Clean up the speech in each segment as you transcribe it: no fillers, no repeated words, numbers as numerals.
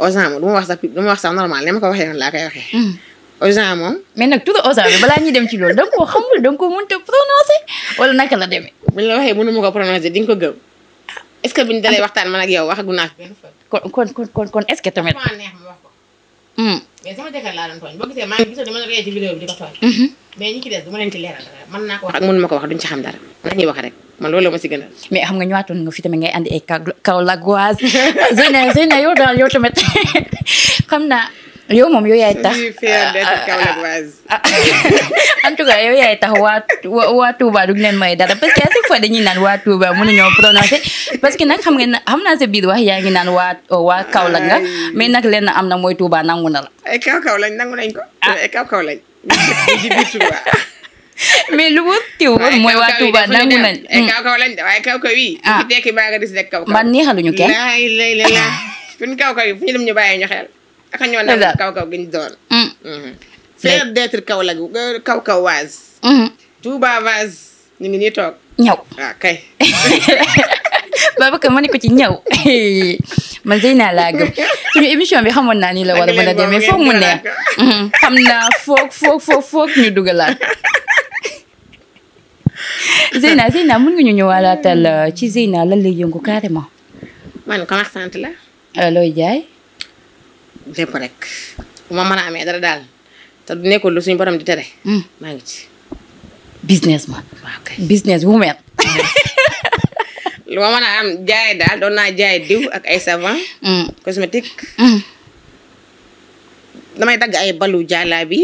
Ozan moom du ma wax sax normal ni ma ko waxee noonu laa koy waxee. Ozan moom. mais nag tudd Ozan bi balaa ñuy dem ci loolu da nga koo xamul da nga koo mënut a prononcé wala naka la demee. buñ la waxee mënu ma ko prononcé di nga ko gëm est-ce que buñ dalee waxtaan man ak yow waxagu naa fi benn fois. kon est-ce que tamit. maa neex ma wax ko. mais sama jëkkër laa doon tooñ boo gisee maa ngi gisoo dama ree ci vidéo bi di ko tooñ. mais ñi ci des du ma leen ci leeral dara mën naa ko wax ak mënu ma ko wax duñ ci xam dara nañuy wax rek man loolu la ma si gënal. mais xam nga ñëwaatoon nga fi tamit ngay andi ay Kaolackoise Zeyna yow daal yow tamit xam naa yow moom yow yaay tax. je suis fière d'être Kaolackoise. en tout cas yow yaay tax waa Touba duñ leen may dara parce que à chaque fois dañuy naan waa Touba mënuñoo prononcer parce que nag xam naa sa biir wax yaa ngi naan waa Kaolack nga mais nag lenn am na mooy Touba nangu na la. ay kaw lañ nangu nañ ko. ay kaw lañ. ci biir Touba. mais lu mu tiw mooy waa Touba nangu nañ. ay kaw lañ de waaye kaw yi. fi tekki baa nga dis rek kaw. man neexaluñu kenn. la fuñ kaw yi fu ñu dem ñu bàyyi ñu xel. aka ñoo nangu kaw gi ñu doon. fier d'être Kaolackoise. Touba vase ñu ngi nii toog. ñaw waaw kay. Babacar ma ne ko ci ñaw man Zeyna laa gëm suñu émission bi xamoon naa ni la war a mën a demee foog mu neex xam naa foog ñu dugalaat. Zeyna mën nga ñu ñëwaalaatal ci Zeyna lan lay yëngu carrément. man commerçante la. looy jaay. lépp rek bu ma mën a amee dara daal te du nekkul lu suñu borom di tere. maa ngi ci. business man. waaw kay business woman. lu ma mën a am jaay daal doon naa jaay diw ak ay savon. cosmétique. damay dagg ay balu jàllaabi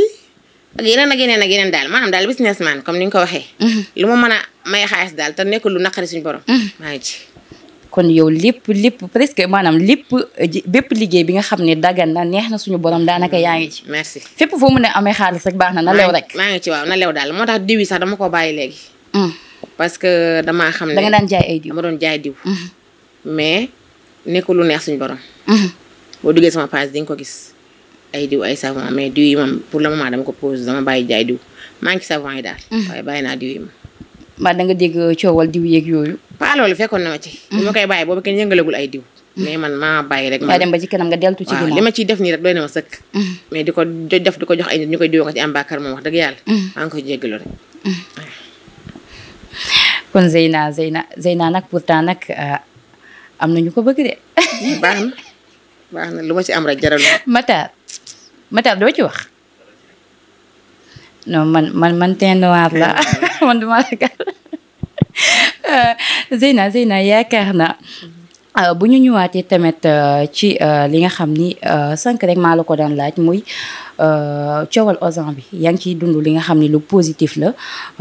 ak yeneen daal maanaam daal businessman comme ni nga ko waxee. lu ma mën a may xaalis daal te nekkul lu naqari suñu borom. maa ngi ci. kon yow lépp presque maanaam bépp liggéey bi nga xam ne dagan na neex na suñu borom daanaka yaa ngi ci. merci fépp foo mën a amee xaalis rek baax na lew rek. maa ngi ci waaw na lew daal moo tax diw yi sax dama koo bàyyi léegi. parce que damaa xam ne da nga daan jaay ay diw. dama doon jaay diw. mais nekkul lu neex suñu borom. boo duggee sama page di nga ko gis ay diw ay savon mais diw yi moom pour le moment dama ko pose dama bàyyi jaay diw maa ngi ci savon yi daal. waaye bàyyi naa diw yi moom. mbaa da nga dégg coowal diw yeeg yooyu. pas loolu fekkoon na ma ci. bu ma koy bàyyi boobu kenn yëngalagul ay diw. mais man maa bàyyi rek. maa dem ba ci kanam nga deltu ci ginnaaw. li ma ciy def nii rek doy na ma sëkk. mais di ko jox ay nit ñu koy diwoo nga ci am bàkkaar moom wax dëgg yàlla. maa ngi koy jéggalu rek. kon Zeyna nag pourtant nag am na ñu ko bëgg de. baax na lu ma ci am rek jaral Matar doo ci wax. non man teint noir la man duma ragal. Zeyna yaakaar na bu ñu ñëwaatee tamit ci li nga xam ni sànq rek maa la ko daan laaj muy coowal Ozan bi yaa ngi ciy dund li nga xam ni lu positif la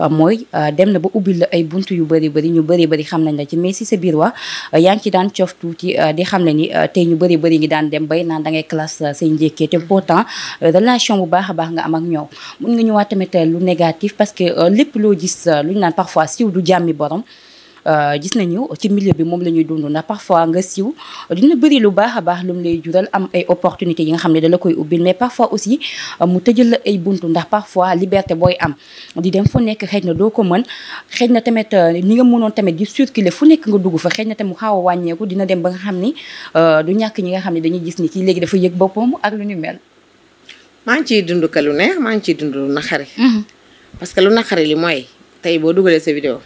mooy dem na ba ubbil la ay buntu yu bëri ñu bëri xam nañ la ci mais si sa biir wax yaa ngi ci daan coof tuuti di xam ne ni tey ñu bëri ngi daan dem bay naan da ngay classe say njëkkee te pourtant relation bu baax a baax nga am ak ñoom mun nga ñëwaat tamit lu négatif parce que lépp loo gis lu ñu naan parfois siiw du jàmmi borom. gis nañu ci milieu bi moom la ñuy dund ndax parfois nga siiw dina bëri lu baax a baax lu mu lay jural am ay opportunités yi nga xam ne da la koy ubbil mais parfois aussi mu tëjal la ay buntu ndax parfois liberté booy am di dem fu nekk xëy na doo ko mën xëy na tamit ni nga mënoon tamit di circuler fu nekk nga dugg fa xëy na tamit mu xaaw a wàññeeku dina dem ba nga xam ni du ñàkk ñi nga xam ne dañuy gis ni kii léegi dafa yëg boppam ak lu ñu mel. maa ngi ciy dund ka lu neex maa ngi ciy dund lu naqari. parce que lu naqari li mooy tey boo dugalee sa vidéo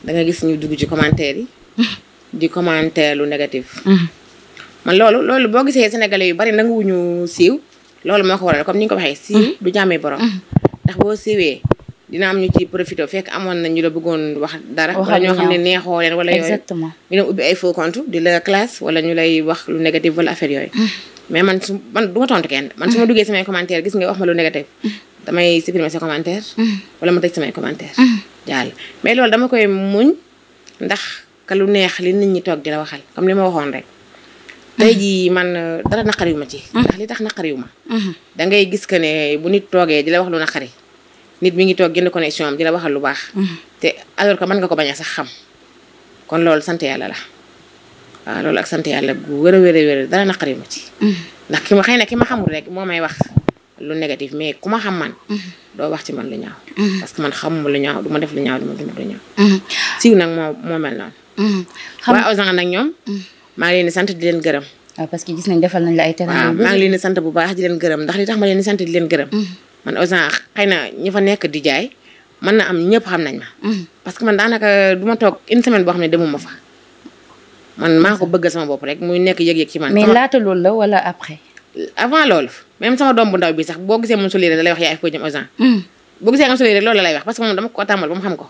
da nga gis ñu dugg ci commentaire yi di commentaire lu négatif. man loolu boo gisee sénégalais yu bari nanguwuñu siiw loolu moo ko waral comme ni nga ko waxee siiw du jàmmee borom ndax boo siiwee dina am ñu ci profité fekk amoon na ñu la bëggoon wax dara wala ñoo xam ne neexoo leen wala yooyu exactement ñu dem ubbi ay faux compte di la classe wala ñu lay wax lu négatif wala affaire yooyu mais man du ma tontu kenn man su ma duggee samay commentaire gis nga wax ma lu négatif damay supprimer sa commentaire wala ma tëj samay commentaire jàll mais loolu dama koy muñ ndax ka lu neex li nit ñi toog di la waxal comme li ma waxoon rek tey jii man dara naqariwu ma ci ndax li tax naqariwu ma da ngay gis que ne bu nit toogee di la wax lu naqari nit mi ngi toog génn connexion am di la waxal lu baax te alors que mën nga ko bañ a sax xam kon loolu sant yàlla la waaw loolu ak sant yàlla bu wér a wér dara naqariwu ma ci ndax xëy na ki ma xamul rek moo may wax lu négatif mais ku ma xam man doo wax ci man lu ñaaw parce que man xamuma lu ñaaw du ma def lu ñaaw du ma dund lu ñaaw siiw nag moo mel noonu waa Ozan nag ñoom maa ngi leen di sant di leen gërëm parce que gis nañ defal nañ la ay teranga. waaw maa ngi leen di sant bu baax di leen gërëm ndax li tax ma leen di sant di leen gërëm. man Auchan xëy na ñi fa nekk di jaay mën na am ñëpp xam nañ ma. parce que man daanaka du ma toog une semaine boo xam ne demuma fa. man maa ko bëgg sama bopp rek muy nekk yëg-yëg ci man. mais laata loolu la wala après. avant loolu même sama doom bu ndaw bi sax boo gisee moom solire da lay wax yaay foo jëm Auchan. boo gisee nga solire loolu la lay wax parce que moom dama ko tàmmal ba mu xam ko.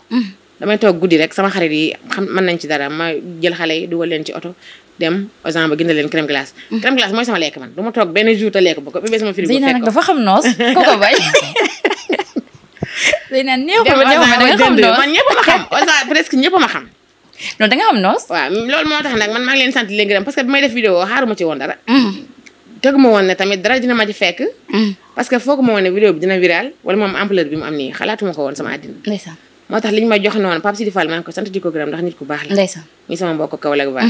damay toog guddi rek sama xarit yi xam mën nañ ci dara ma jël xale yi dugal leen ci oto dem Auchan ba gëndal leen crème glace. crème glace mooy sama lekk man du ma toog benn jour te lekk ba ko ubbee sama frigo fekk ko. Zeyna nag dafa xam noos ko ko bañ. Zeyna neexuma da nga xam noos man ñëpp ma xam Auchan presque ñëpp ma xam. non da nga xam noos. waaw loolu moo tax nag man maa ngi leen sant leen gërëm parce que bi may def vidéo xaaruma ci woon dara. teguma woon ne tamit dara dina ma ci fekk. parce que fooguma woon ne vidéo bi dina viral wala moom ampleur bi mu am nii xalaatuma ko woon sama àddina. ndeysaan moo tax li ñu ma jox noonu Pape Sidi Fall maa ngi ko sant di ko gërëm ndax nit ku baax la. ndeysaan mi sama mbokk Kaolack baax.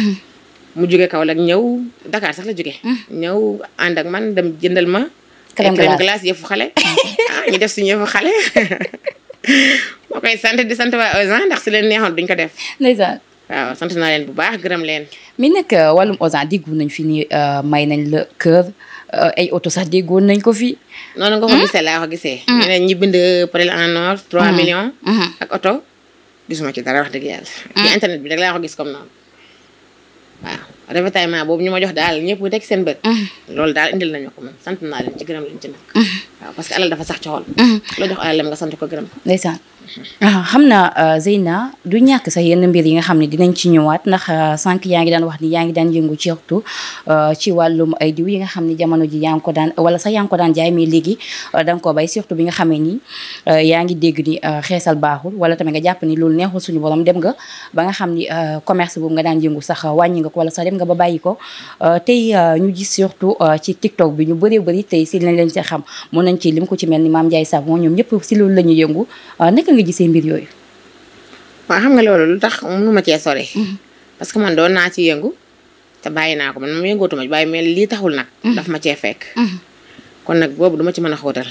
mu jóge Kaolack ñëw Dakar sax la jóge. ñëw ànd ak man dem jëndal ma. crème glace yëfu xale. ñu def suñu yëfu xale. moo koy sant di sant waa Auchan ndax si leen neexoon duñ ko def. ndeysaan waaw sant naa leen bu baax gërëm leen. mi nekk wàllum Auchan déggu nañ fi ni may nañ la kër ay oto sax déggoon nañ ko fi. noonu nga ko gisee laa ko gisee. ñu ne ñi bind Prel en or 3 millions. ak oto gisuma ci dara wax dëgg yàlla. ci internet bi rek laa ko gis comme noonu. waaw ravitaillement boobu ñu ma jox daal ñëpp teg seen bët. loolu daal indil nañu ko moom sant naa leen ci gërëm leen ci nag. waaw parce que alal dafa sax ci xol. loo jox alalam nga sant ko gërëm ko. ndeysaan xam naa Zeyna du ñàkk sax yenn mbir yi nga xam ne dinañ ci ñëwaat ndax sànq yaa ngi daan wax ni yaa ngi daan yëngu ci surtout ci wàllum ay diw yi nga xam ne jamono ji yaa ngi ko daan wala sax yaa ngi ko daan jaay mais léegi da nga ko bay surtout bi nga xamee ni yaa ngi dégg ni xeesal baaxul wala tamit nga jàpp ni loolu neexul suñu borom dem nga ba nga xam ni commerce boobu nga daan yëngu sax wàññi nga ko wala sax dem nga ba bàyyi ko tey ñu gis surtout ci TikTok bi ñu bëree bëri tey si lañ leen ci xam mën nañ ci lim ko ci mel ni Mame Ndiaye Savon ñoom ñëpp si loolu la ñu yëngu naka nga gisee mbir yooyu. waaw xam nga loolu lu tax mënu ma cee sore. parce que man doon naa ci yëngu te bàyyi naa ko man moom yëngootuma ci bàyyi mais lii taxul nag. daf ma cee fekk. kon nag boobu duma ci mën a xóotal.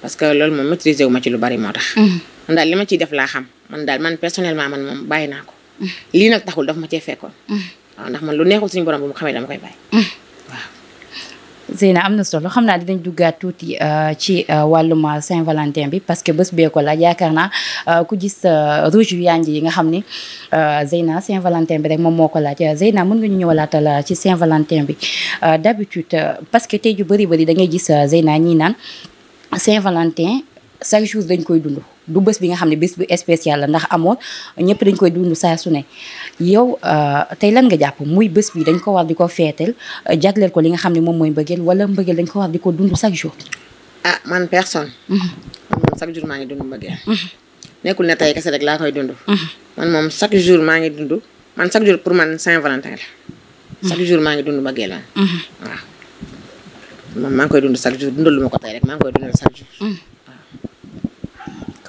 parce que loolu moom maîtriser wu ma ci lu bari moo tax. man daal li ma ciy def laa xam man personnellement man moom bàyyi naa ko. lii nag taxul daf ma cee fekkoon. waaw ndax man lu neexul suñu borom bu mu xamee dama koy bàyyi. waaw. Zeyna am na solo xam naa dinañ duggaat tuuti ci wàllum Saint-Valentin bi parce que bés bee ko la yaakaar naa ku gis rouge yu yanj yi nga xam ni Zeyna Saint-Valentin bi rek moom moo ko laaj Zeyna mën nga ñu ñëwalaatal ci Saint-Valentin bi d'habitude parce que tey ju bëri da ngay gis Zeyna ñii naan Saint-Valentin chaque jour dañ koy dund du bés bi nga xam ne bés bu spécial la ndax amoon ñëpp dañ koy dund saa su ne yow tey lan nga jàpp muy bés bi dañ ko war di ko feetel jagleel ko li nga xam ne moom mooy mbëggeel wala mbëggeel dañ ko war di ko dund chaque jour. ah man personne. man moom chaque jour maa ngi dund mbëggeel. nekkul ne tey kese rek laa koy dund. man moom chaque jour maa ngi dund man chaque jour pour man Saint-Valentin la. chaque jour maa ngi dund mbëggeel man. waaw moom maa ngi koy dund chaque jour dundal lu ma ko tey rek maa ngi koy dundal chaque jour.